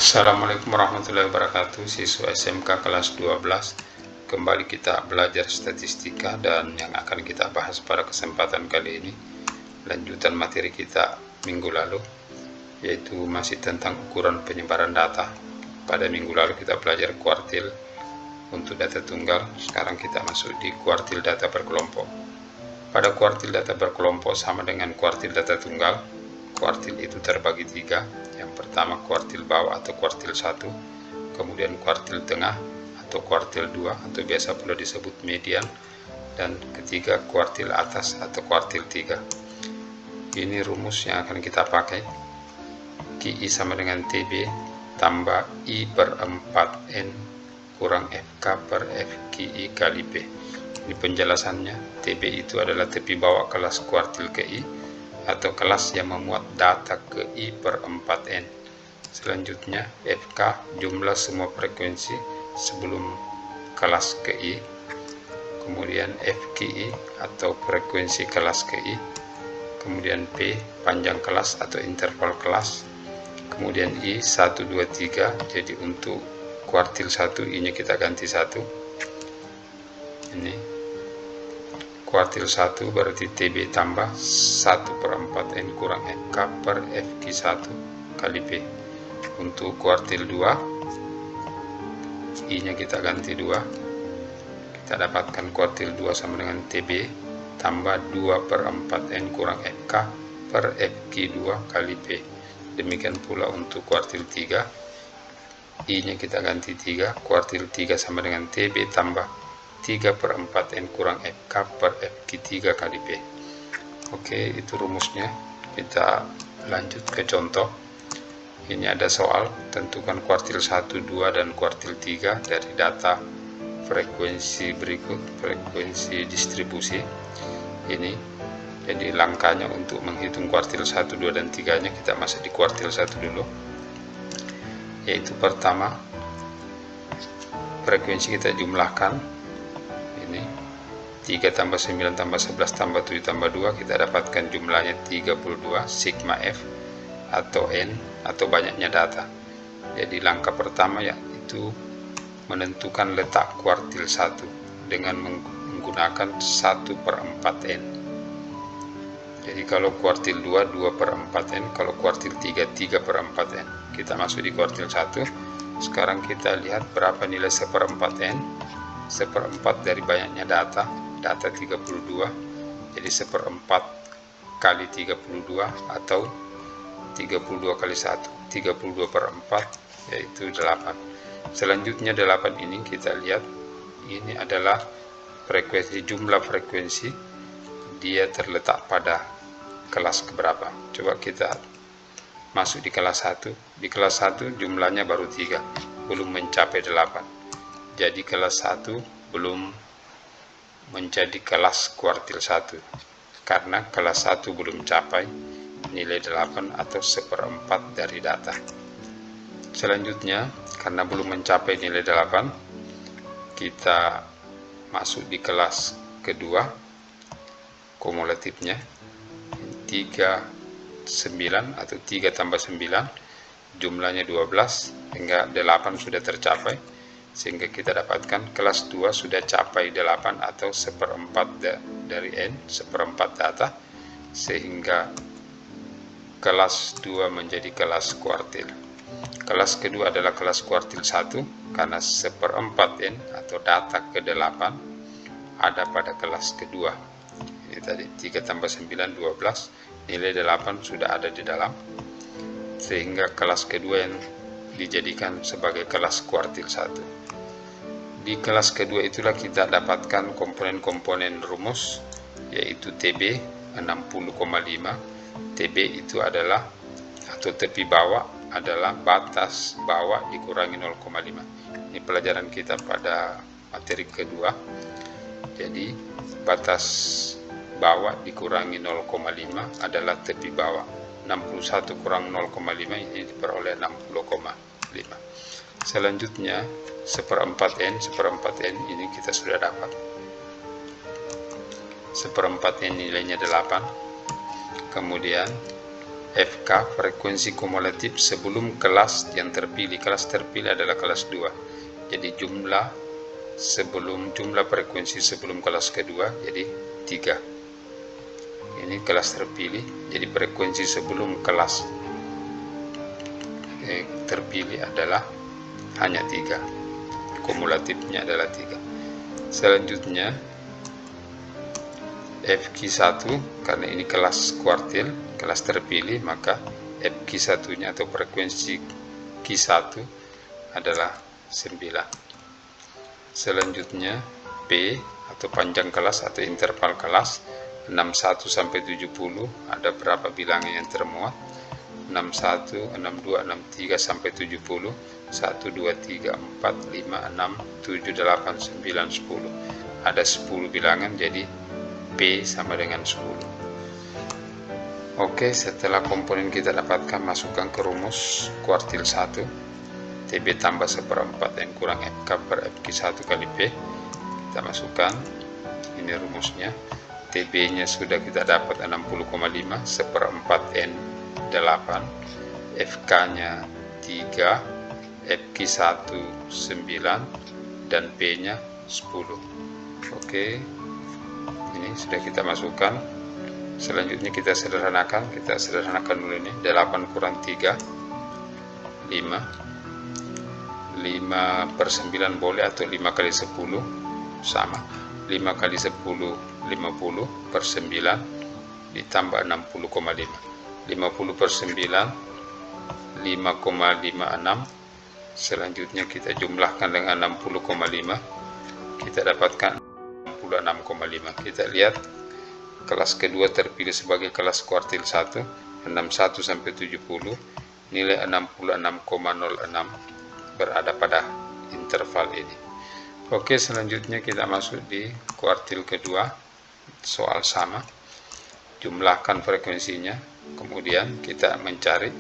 Assalamualaikum warahmatullahi wabarakatuh, siswa SMK kelas 12. Kembali kita belajar statistika, dan yang akan kita bahas pada kesempatan kali ini lanjutan materi kita minggu lalu, yaitu masih tentang ukuran penyebaran data. Pada minggu lalu kita belajar kuartil untuk data tunggal, sekarang kita masuk di kuartil data berkelompok. Pada kuartil data berkelompok sama dengan kuartil data tunggal. Kuartil itu terbagi tiga. Yang pertama kuartil bawah atau kuartil 1, kemudian kuartil tengah atau kuartil 2 atau biasa pula disebut median, dan ketiga kuartil atas atau kuartil 3. Ini rumus yang akan kita pakai. QI sama dengan TB tambah I per 4N kurang FK per FQI kali P. Ini penjelasannya. TB itu adalah tepi bawah kelas kuartil ke I, atau kelas yang memuat data ke I per 4N. Selanjutnya FK jumlah semua frekuensi sebelum kelas ke I. Kemudian FQI atau frekuensi kelas ke I. Kemudian P panjang kelas atau interval kelas. Kemudian I 1, 2, 3. Jadi untuk kuartil 1 I nya kita ganti 1. Ini kuartil 1 berarti TB tambah 1 per 4N kurang FK per FQ1 kali P. Untuk kuartil 2 I nya kita ganti 2. Kita dapatkan kuartil 2 sama dengan TB tambah 2 per 4N kurang FK per FQ2 kali P. Demikian pula untuk kuartil 3 I nya kita ganti 3. Kuartil 3 sama dengan TB tambah 3 per 4N kurang FK per FQ3 kali P. Oke, itu rumusnya. Kita lanjut ke contoh. Ini ada soal, tentukan kuartil 1, 2, dan kuartil 3 dari data frekuensi berikut, frekuensi distribusi. Ini, jadi langkahnya untuk menghitung kuartil 1, 2, dan 3 nya kita masuk di kuartil 1 dulu. Yaitu pertama, frekuensi kita jumlahkan. 3 tambah 9 tambah 11 tambah 7 tambah 2, kita dapatkan jumlahnya 32 sigma F atau N atau banyaknya data. Jadi langkah pertama yaitu menentukan letak kuartil 1 dengan menggunakan 1 per 4N. Jadi kalau kuartil 2, 2 per 4N, kalau kuartil 3, 3 per 4N. Kita masuk di kuartil 1. Sekarang kita lihat berapa nilai 1/4N. 1/4 dari banyaknya data 32, jadi 1/4 kali 32 atau 32 kali 1, 32 per 4, yaitu 8. Selanjutnya 8 ini kita lihat, ini adalah frekuensi, jumlah frekuensi, dia terletak pada kelas keberapa. Coba kita masuk di kelas 1. Di kelas 1 jumlahnya baru 3, belum mencapai 8. Jadi kelas 1 belum menjadi kelas kuartil 1 karena kelas 1 belum capai nilai 8 atau 1/4 dari data. Selanjutnya, karena belum mencapai nilai 8, kita masuk di kelas kedua. Kumulatifnya 3, 9 atau 3 tambah 9, jumlahnya 12 hingga 8 sudah tercapai, sehingga kita dapatkan kelas 2 sudah capai 8 atau 1/4 dari N, 1/4 data, sehingga kelas 2 menjadi kelas kuartil. Kelas kedua adalah kelas kuartil 1 karena 1/4 N atau data ke-8 ada pada kelas kedua. Ini tadi 3 tambah 9, 12, nilai 8 sudah ada di dalam, sehingga kelas kedua yang dijadikan sebagai kelas kuartil 1. Di kelas kedua itulah kita dapatkan komponen-komponen rumus, yaitu TB 60,5. TB itu adalah, atau tepi bawah adalah batas bawah dikurangi 0,5. Ini pelajaran kita pada materi kedua. Jadi batas bawah dikurangi 0,5 adalah tepi bawah. 61 kurang 0,5 ini diperoleh 60,5. Selanjutnya 1/4N, 1/4N ini kita sudah dapat. 1/4N nilainya 8. Kemudian FK frekuensi kumulatif sebelum kelas yang terpilih. Kelas terpilih adalah kelas 2. Jadi jumlah frekuensi sebelum kelas kedua jadi 3. Ini kelas terpilih, jadi frekuensi sebelum kelas terpilih adalah hanya 3. Kumulatifnya adalah 3. Selanjutnya FQ1, karena ini kelas kuartil, kelas terpilih, maka FQ1 nya atau frekuensi Q1 adalah 9. Selanjutnya P atau panjang kelas atau interval kelas 61 sampai 70, ada berapa bilangan yang termuat? 61, 62, 63 sampai 70, 1, 2, 3, 4, 5, 6, 7, 8, 9, 10. Ada 10 bilangan, jadi P sama dengan 10. Oke, setelah komponen kita dapatkan, masukkan ke rumus kuartil 1. TB tambah 1/4 N kurang FK per FQ1 kali P. Kita masukkan, ini rumusnya. TB nya sudah kita dapat 60,5, 1/4 N 8, FK nya 3, FQ1 9, dan P nya 10. Oke, ini sudah kita masukkan. Selanjutnya kita sederhanakan dulu ini. 8 kurang 3 5, 5/9 boleh, atau 5 kali 10 sama. 5 kali 10 50/9 ditambah 60,5. 50/9 5,56. Selanjutnya kita jumlahkan dengan 60,5, kita dapatkan 66,5. Kita lihat kelas kedua terpilih sebagai kelas kuartil 1, 61 sampai 70, nilai 66,06 berada pada interval ini. Oke, selanjutnya kita masuk di kuartil kedua, soal sama, jumlahkan frekuensinya, kemudian kita mencari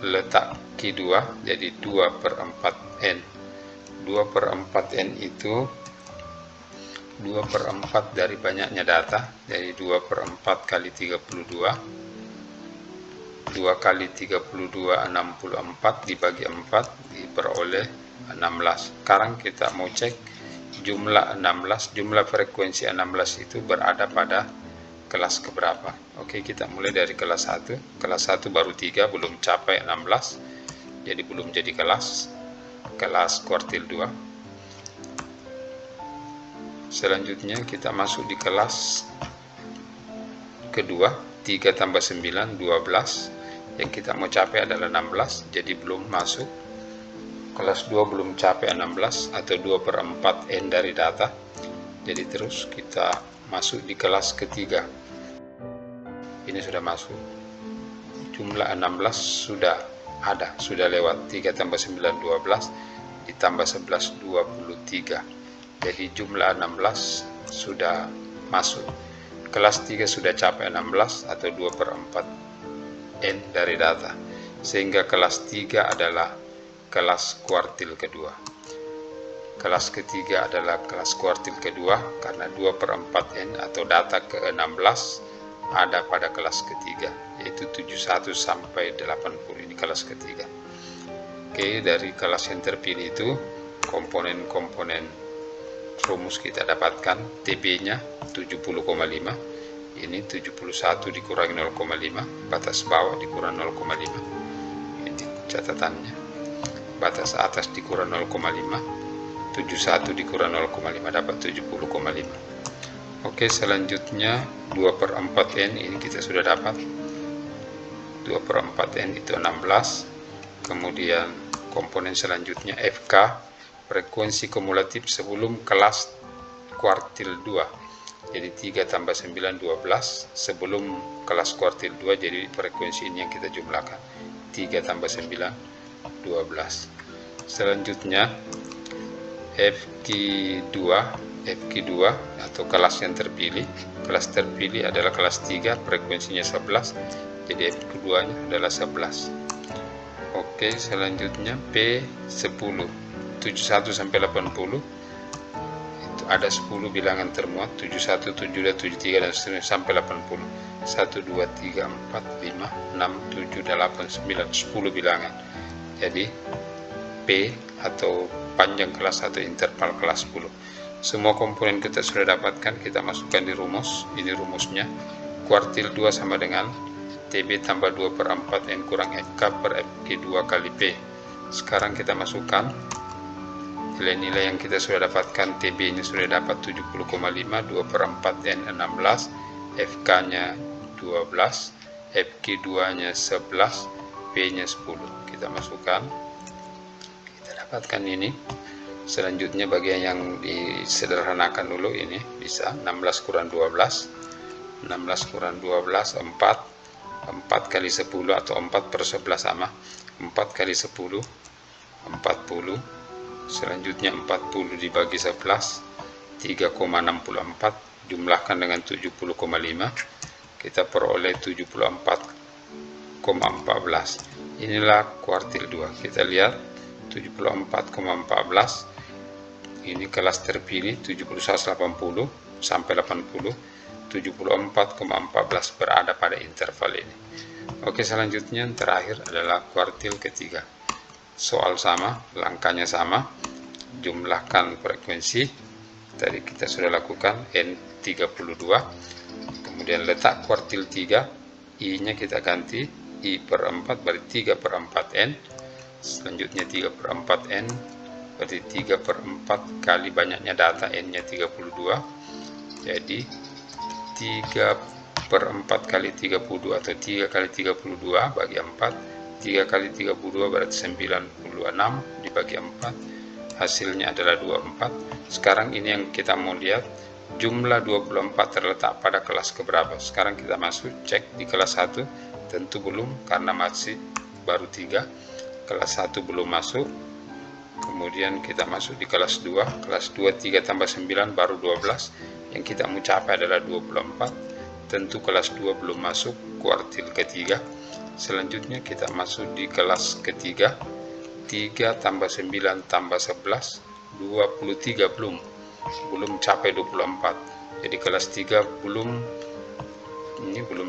letak Q2, jadi 2/4 N. 2/4 N itu 2/4 dari banyaknya data, jadi 2/4 kali 32. 2 kali 32 64 dibagi 4 diperoleh 16. Sekarang kita mau cek jumlah 16, jumlah frekuensi 16 itu berada pada kelas keberapa. Oke, kita mulai dari kelas 1. Kelas 1 baru 3, belum capai 16, jadi belum jadi kelas kuartil 2. Selanjutnya kita masuk di kelas kedua, 3 tambah 9 12. Yang kita mau capai adalah 16, jadi belum masuk. Kelas 2 belum capai 16 atau 2/4 N dari data. Jadi terus kita masuk di kelas ketiga. Ini sudah masuk. Jumlah 16 sudah ada, sudah lewat. 3 tambah 9 12 ditambah 11 23. Jadi jumlah 16 sudah masuk. Kelas 3 sudah capai 16 atau 2/4 N dari data. Sehingga kelas 3 adalah kelas kuartil kedua. Kelas ketiga adalah kelas kuartil kedua karena 2/4 N atau data ke-16 ada pada kelas ketiga, yaitu 71 sampai 80. Ini kelas ketiga. Oke, dari kelas yang terpilih itu komponen-komponen rumus kita dapatkan. TB-nya 70,5. Ini 71 dikurangi 0,5, batas bawah dikurang 0,5. Ini catatannya. Batas atas dikurang 0,5. 71 dikurang 0,5 dapat 70,5. Oke, selanjutnya 2/4 N ini kita sudah dapat. 2/4 N itu 16. Kemudian komponen selanjutnya FK, frekuensi kumulatif sebelum kelas kuartil 2. Jadi 3 tambah 9 12 sebelum kelas kuartil 2, jadi frekuensi ini yang kita jumlahkan. 3 tambah 9 12. Selanjutnya FQ2 atau kelas yang terpilih. Kelas terpilih adalah kelas 3, frekuensinya 11, jadi FQ2 nya adalah 11. Oke, selanjutnya P10 71 sampai 80. Itu ada 10 bilangan termuat, 71, 72, 73 dan seterusnya sampai 80. 1, 2, 3, 4, 5, 6, 7, 8, 9, 10 bilangan. Jadi P atau panjang kelas atau interval kelas 10. Semua komponen kita sudah dapatkan, kita masukkan di rumus. Ini rumusnya. Kuartil 2 sama dengan TB tambah 2 per 4 N kurang FK per FQ2 kali P. Sekarang kita masukkan nilai-nilai yang kita sudah dapatkan. TB nya sudah dapat 70,5, 2 per 4 N 16, FK nya 12, FQ2 nya 11, P nya 10. Kita masukkan, kita dapatkan ini. Selanjutnya bagian yang disederhanakan dulu, ini bisa 16 kurang 12, 16 kurang 12 4 kali 10 atau 4 per 11 sama 4 kali 10 40. Selanjutnya 40 dibagi 11 3,64, jumlahkan dengan 70,5, kita peroleh 74,14. Inilah kuartil 2. Kita lihat 74,14 ini kelas terpilih 7180 sampai 80, 74,14 berada pada interval ini. Oke, selanjutnya terakhir adalah kuartil ketiga. Soal sama, langkahnya sama, jumlahkan frekuensi. Tadi kita sudah lakukan N32. Kemudian letak kuartil 3, I-nya kita ganti I per 4 berarti 3 per 4 N. Selanjutnya 3 per 4 N berarti 3 per 4 kali banyaknya data N-nya 32. Jadi 3 per 4 kali 32 atau 3 kali 32 bagi 4. 3 kali 32 berarti 96 dibagi 4. Hasilnya adalah 24. Sekarang ini yang kita mau lihat, jumlah 24 terletak pada kelas keberapa. Sekarang kita masuk cek di kelas 1. Tentu belum, karena masih baru 3. Kelas 1 belum masuk. Kemudian kita masuk di kelas 2. Kelas 2 3 tambah 9 baru 12. Yang kita mau capai adalah 24. Tentu kelas 2 belum masuk, kuartil ketiga. Selanjutnya kita masuk di kelas ketiga. 3 tambah 9 tambah 11 23, belum capai 24. Jadi kelas 3 belum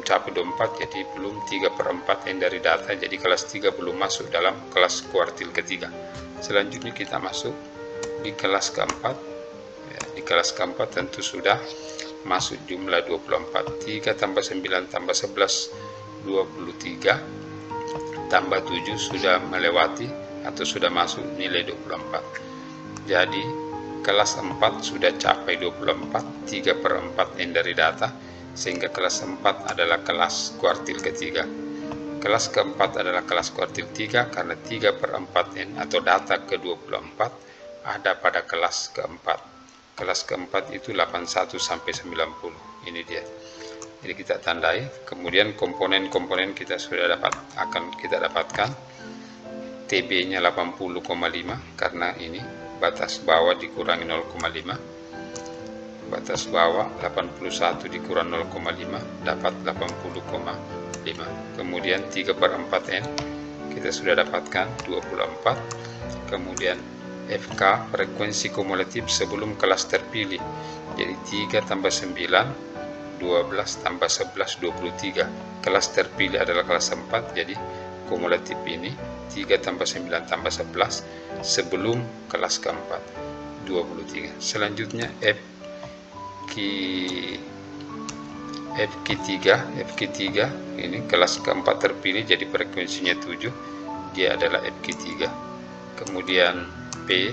capai 24, jadi belum 3 per 4 N dari data. Jadi kelas 3 belum masuk dalam kelas kuartil ketiga. Selanjutnya kita masuk di kelas keempat. Ya, di kelas keempat tentu sudah masuk jumlah 24. 3 tambah 9 tambah 11 23, tambah 7 sudah melewati atau sudah masuk nilai 24. Jadi kelas 4 sudah capai 24, 3 per 4 N dari data, sehingga kelas 4 adalah kelas kuartil ketiga. Kelas keempat adalah kelas kuartil 3 karena 3 per 4 N atau data ke-24 ada pada kelas keempat. Kelas keempat itu 81 sampai 90. Ini dia. Jadi kita tandai. Kemudian komponen-komponen kita sudah akan kita dapatkan. TB-nya 80,5 karena ini batas bawah dikurangi 0,5. Batas bawah 81 dikurang 0,5 dapat 80,5. Kemudian 3 per 4 N kita sudah dapatkan 24. Kemudian FK frekuensi kumulatif sebelum kelas terpilih. Jadi 3 tambah 9 12 tambah 11 23. Kelas terpilih adalah kelas 4, jadi kumulatif ini 3 tambah 9 tambah 11 sebelum kelas keempat 23. Selanjutnya FQ3 ini kelas keempat terpilih, jadi frekuensinya 7, dia adalah FQ3. Kemudian P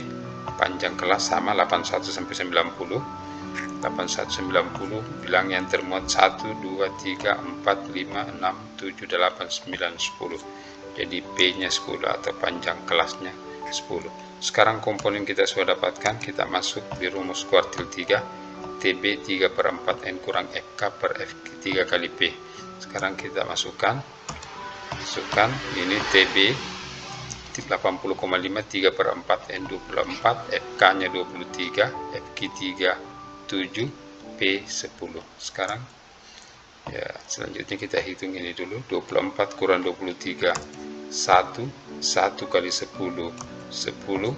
panjang kelas sama 81 sampai 90. 8190 bilang yang termuat 1 2 3 4 5 6 7 8 9 10. Jadi P nya 10 atau panjang kelasnya 10. Sekarang komponen kita sudah dapatkan, kita masuk di rumus kuartil 3. TB 3 per 4 N kurang FK per FQ3 kali P. Sekarang kita masukkan ini TB 80,5 3 per 4 N 24, FK nya 23, FQ3 7, P 10. Sekarang ya, selanjutnya kita hitung ini dulu. 24 kurang 23 1 kali 10 10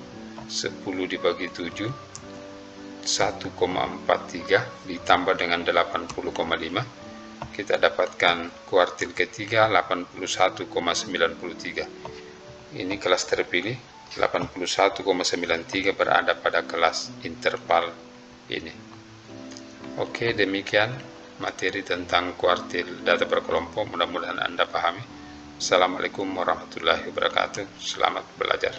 dibagi 7 1,43 ditambah dengan 80,5 kita dapatkan kuartil ketiga 81,93. Ini kelas terpilih 81,93 berada pada kelas interval ini. Oke, demikian materi tentang kuartil data berkelompok, mudah-mudahan Anda pahami. Assalamualaikum warahmatullahi wabarakatuh. Selamat belajar.